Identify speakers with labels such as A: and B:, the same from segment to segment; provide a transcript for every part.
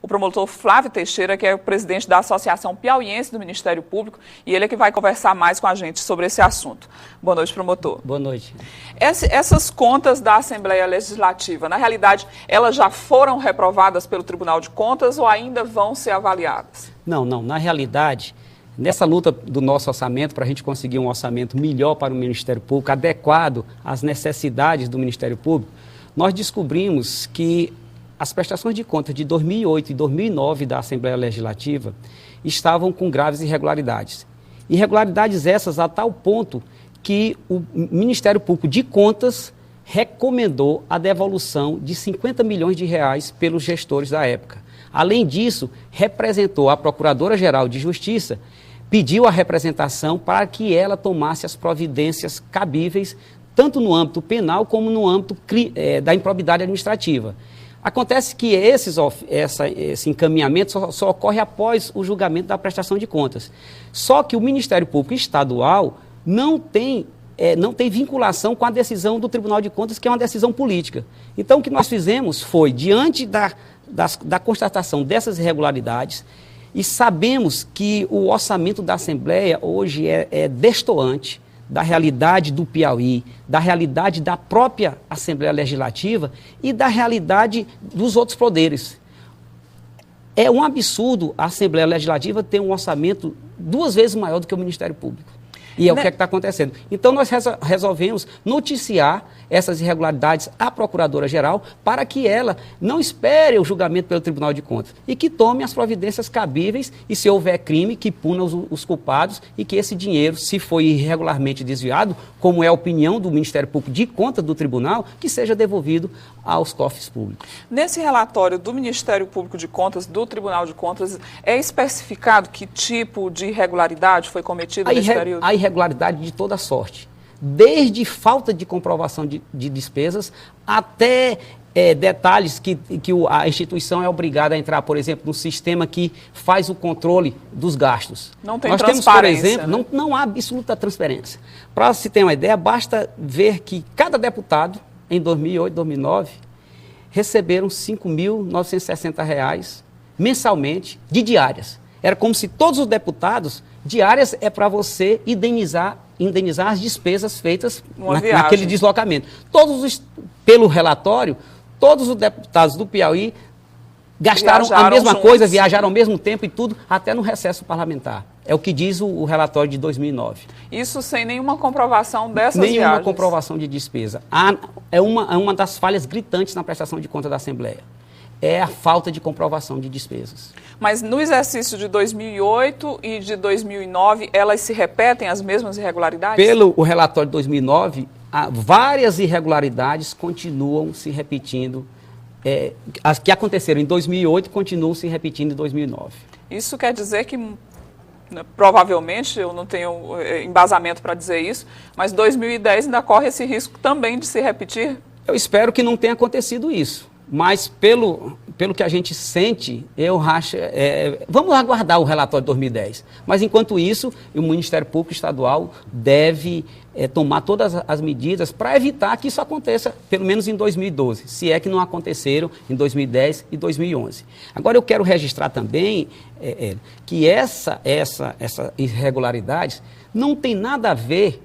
A: o promotor Flávio Teixeira, que é o presidente da Associação Piauiense do Ministério Público, e ele é que vai conversar mais com a gente sobre esse assunto. Boa noite, promotor.
B: Boa noite.
A: Essas contas da Assembleia Legislativa, na realidade, elas já foram reprovadas pelo Tribunal de Contas ou ainda vão ser avaliadas?
B: Não. Na realidade, nessa luta do nosso orçamento, para a gente conseguir um orçamento melhor para o Ministério Público, adequado às necessidades do Ministério Público, nós descobrimos que as prestações de contas de 2008 e 2009 da Assembleia Legislativa estavam com graves irregularidades. Irregularidades essas a tal ponto que o Ministério Público de Contas recomendou a devolução de 50 milhões de reais pelos gestores da época. Além disso, representou a Procuradora-Geral de Justiça, pediu a representação para que ela tomasse as providências cabíveis, tanto no âmbito penal como no âmbito da improbidade administrativa. Acontece que esse encaminhamento só ocorre após o julgamento da prestação de contas. Só que o Ministério Público Estadual não tem vinculação com a decisão do Tribunal de Contas, que é uma decisão política. Então, o que nós fizemos foi, diante da constatação dessas irregularidades, e sabemos que o orçamento da Assembleia hoje é destoante da realidade do Piauí, da realidade da própria Assembleia Legislativa e da realidade dos outros poderes. É um absurdo a Assembleia Legislativa ter um orçamento 2 vezes maior do que o Ministério Público. E é o que está acontecendo. Então, nós resolvemos noticiar essas irregularidades à Procuradora-Geral para que ela não espere o julgamento pelo Tribunal de Contas e que tome as providências cabíveis e, se houver crime, que puna os culpados e que esse dinheiro, se foi irregularmente desviado, como é a opinião do Ministério Público de Contas do Tribunal, que seja devolvido aos cofres públicos.
A: Nesse relatório do Ministério Público de Contas, do Tribunal de Contas, é especificado que tipo de irregularidade foi cometida nesse período?
B: A irregularidade de toda sorte, desde falta de comprovação de despesas até detalhes que a instituição é obrigada a entrar, por exemplo, no sistema que faz o controle dos gastos.
A: Não tem
B: Nós temos, por exemplo, né? não há absoluta transparência. Para se ter uma ideia, basta ver que cada deputado, em 2008, 2009, receberam R$ 5.960 mensalmente de diárias. Era como se todos os deputados, diárias é para você indenizar as despesas feitas naquele deslocamento. Pelo relatório, todos os deputados do Piauí gastaram a mesma coisa, viajaram ao mesmo tempo e tudo, até no recesso parlamentar. É o que diz o relatório de 2009.
A: Isso sem nenhuma comprovação dessas viagens?
B: Nenhuma comprovação de despesa. É uma das falhas gritantes na prestação de conta da Assembleia. É a falta de comprovação de despesas.
A: Mas no exercício de 2008 e de 2009, elas se repetem, as mesmas irregularidades?
B: Pelo o relatório de 2009, várias irregularidades continuam se repetindo. As que aconteceram em 2008 continuam se repetindo em 2009.
A: Isso quer dizer que, provavelmente, eu não tenho embasamento para dizer isso, mas 2010 ainda corre esse risco também de se repetir?
B: Eu espero que não tenha acontecido isso. Mas, pelo que a gente sente, eu acho... vamos aguardar o relatório de 2010. Mas, enquanto isso, o Ministério Público Estadual deve tomar todas as medidas para evitar que isso aconteça, pelo menos em 2012, se é que não aconteceram em 2010 e 2011. Agora, eu quero registrar também que essas irregularidades não tem nada a ver,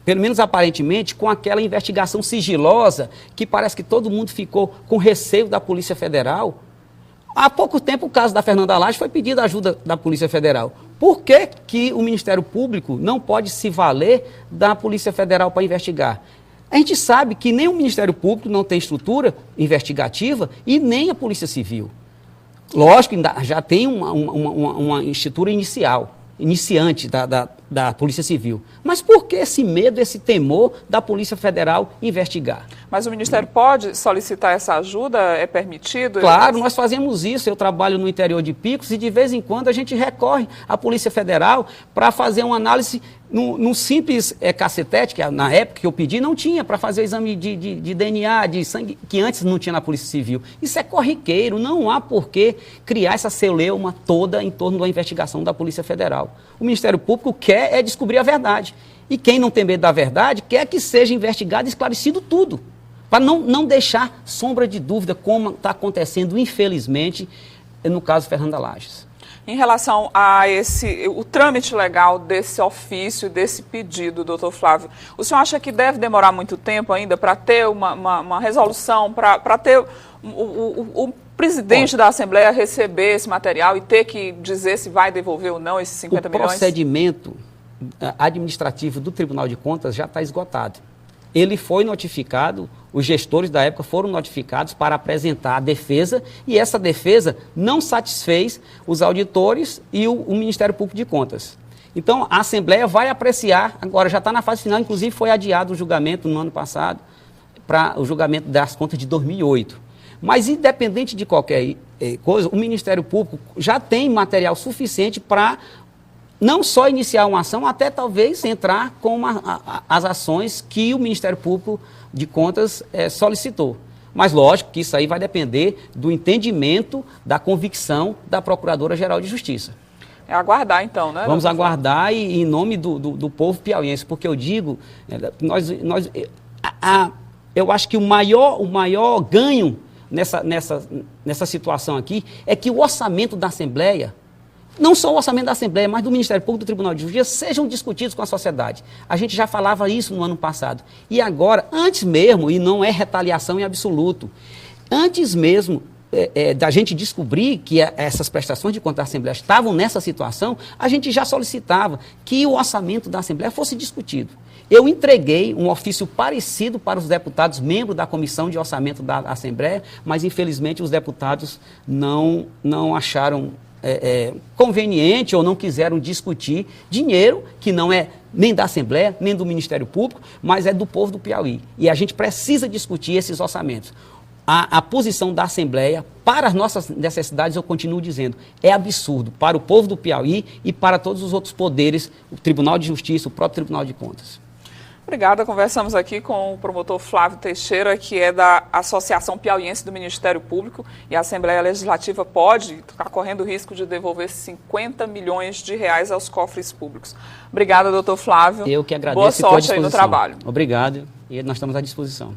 B: pelo menos aparentemente, com aquela investigação sigilosa que parece que todo mundo ficou com receio da Polícia Federal. Há pouco tempo o caso da Fernanda Lage foi pedido a ajuda da Polícia Federal. Por que o Ministério Público não pode se valer da Polícia Federal para investigar? A gente sabe que nem o Ministério Público não tem estrutura investigativa e nem a Polícia Civil. Lógico, já tem uma estrutura iniciante da Polícia Civil. Mas por que esse medo, esse temor da Polícia Federal investigar?
A: Mas o Ministério pode solicitar essa ajuda? É permitido?
B: Claro, nós fazemos isso. Eu trabalho no interior de Picos e de vez em quando a gente recorre à Polícia Federal para fazer uma análise num simples cacetete, que na época que eu pedi não tinha, para fazer o exame de DNA, de sangue, que antes não tinha na Polícia Civil. Isso é corriqueiro, não há por que criar essa celeuma toda em torno da investigação da Polícia Federal. O Ministério Público quer descobrir a verdade. E quem não tem medo da verdade quer que seja investigado e esclarecido tudo. Para não deixar sombra de dúvida, como está acontecendo, infelizmente, no caso Fernanda Lages.
A: Em relação a o trâmite legal desse ofício, desse pedido, doutor Flávio, o senhor acha que deve demorar muito tempo ainda para ter uma resolução, para ter o presidente da Assembleia receber esse material e ter que dizer se vai devolver ou não esses 50 milhões?
B: O procedimento administrativo do Tribunal de Contas já está esgotado. Ele foi notificado, os gestores da época foram notificados para apresentar a defesa, e essa defesa não satisfez os auditores e o Ministério Público de Contas. Então, a Assembleia vai apreciar, agora já está na fase final, inclusive foi adiado o julgamento no ano passado, para o julgamento das contas de 2008. Mas, independente de qualquer coisa, o Ministério Público já tem material suficiente para não só iniciar uma ação, até talvez entrar com as ações que o Ministério Público de Contas solicitou. Mas lógico que isso aí vai depender do entendimento, da convicção da Procuradora-Geral de Justiça.
A: É aguardar então, né?
B: Vamos aguardar e em nome do povo piauiense, porque eu digo, eu acho que o maior ganho nessa situação aqui é que o orçamento da Assembleia, não só o orçamento da Assembleia, mas do Ministério Público, do Tribunal de Justiça, sejam discutidos com a sociedade. A gente já falava isso no ano passado. E agora, antes mesmo, e não é retaliação em absoluto, antes mesmo da gente descobrir que essas prestações de contas da Assembleia estavam nessa situação, a gente já solicitava que o orçamento da Assembleia fosse discutido. Eu entreguei um ofício parecido para os deputados membros da Comissão de Orçamento da Assembleia, mas infelizmente os deputados não acharam conveniente ou não quiseram discutir dinheiro que não é nem da Assembleia, nem do Ministério Público, mas é do povo do Piauí. E a gente precisa discutir esses orçamentos. A posição da Assembleia, para as nossas necessidades, eu continuo dizendo, é absurdo para o povo do Piauí e para todos os outros poderes, o Tribunal de Justiça, o próprio Tribunal de Contas.
A: Obrigada. Conversamos aqui com o promotor Flávio Teixeira, que é da Associação Piauiense do Ministério Público, e a Assembleia Legislativa pode estar correndo o risco de devolver 50 milhões de reais aos cofres públicos. Obrigada, doutor Flávio.
B: Eu que agradeço.
A: Boa sorte aí no trabalho.
B: Obrigado, e nós estamos à disposição.